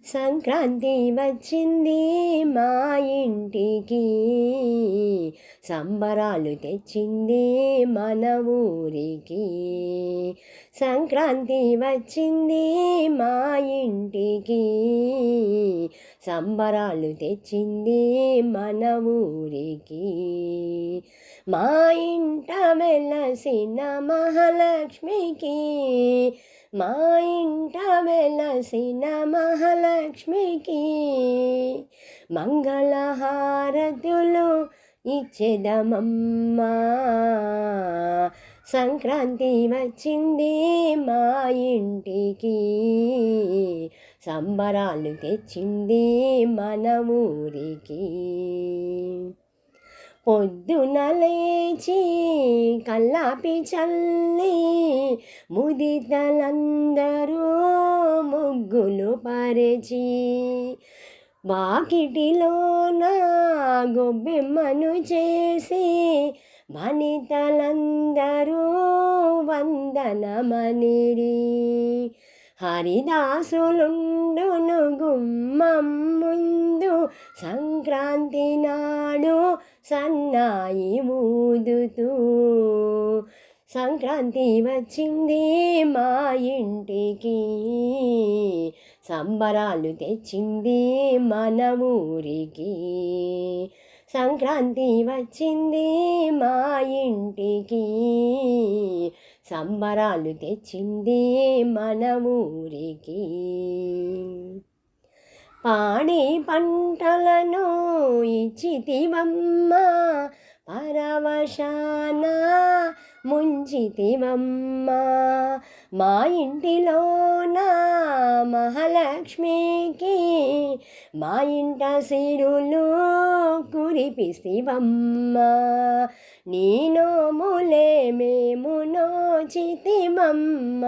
సంక్రాంతి వచ్చింది మా ఇంటికి, సంబరాలు తెచ్చింది మన ఊరికి. సంక్రాంతి వచ్చింది మా ఇంటికి, సంబరాలు తెచ్చింది మన ఊరికి. మా ఇంట వెలసిన మహాలక్ష్మికి, మా ఇంట వెలసిన మహాలక్ష్మికి మంగళహారతులు ఇచ్చెదమమ్మా. సంక్రాంతి వచ్చింది మా ఇంటికి, సంబరాలు తెచ్చింది మన ఊరికి. పొద్దున లేచి కల్లాపి చల్లి ముదితలందరూ ముగ్గులు పరిచి, వాకిటిలోన గొబ్బెమ్మను చేసి వనితలందరూ వందనమనిరి. హరిదాసులుండును గుమ్మం ముందు సంక్రాంతి నాడు సన్నాయి ఊదుతూ. సంక్రాంతి వచ్చింది మా ఇంటికి, సంబరాలు తెచ్చింది మన ఊరికి. సంక్రాంతి వచ్చింది మా ఇంటికి, సంబరాలు తెచ్చింది మన ఊరికి. పాడి పంటలను ఇచ్చితివమ్మ, పరవశాన ముంచితివమ్మ. మా ఇంటిలోన మహాలక్ష్మికి, మా ఇంట సిరులు కురిపిస్తివమ్మ. నీ నోములే మేము నోచితిమమ్మ,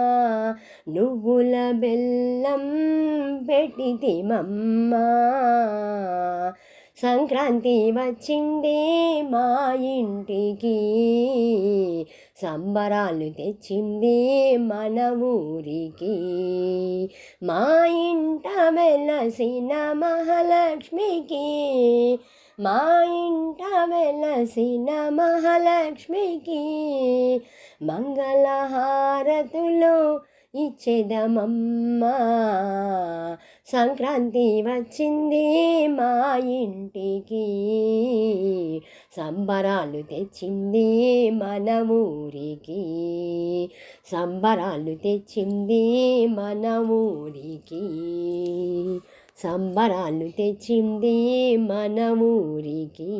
నువ్వుల బెల్లం పెట్టితిమమ్మ. సంక్రాంతి వచ్చింది మా ఇంటికి, సంబరాలు తెచ్చింది మన ఊరికి. మా ఇంట వెలసిన మహాలక్ష్మికి, మా ఇంట వెలసిన మహాలక్ష్మికి మంగళహారతులు ఇచ్చెదమమ్మా. సంక్రాంతి వచ్చింది మా ఇంటికి, సంబరాలు తెచ్చింది మన ఊరికి. సంబరాలు తెచ్చింది మన ఊరికి, సంబరాలు తెచ్చింది మన ఊరికి.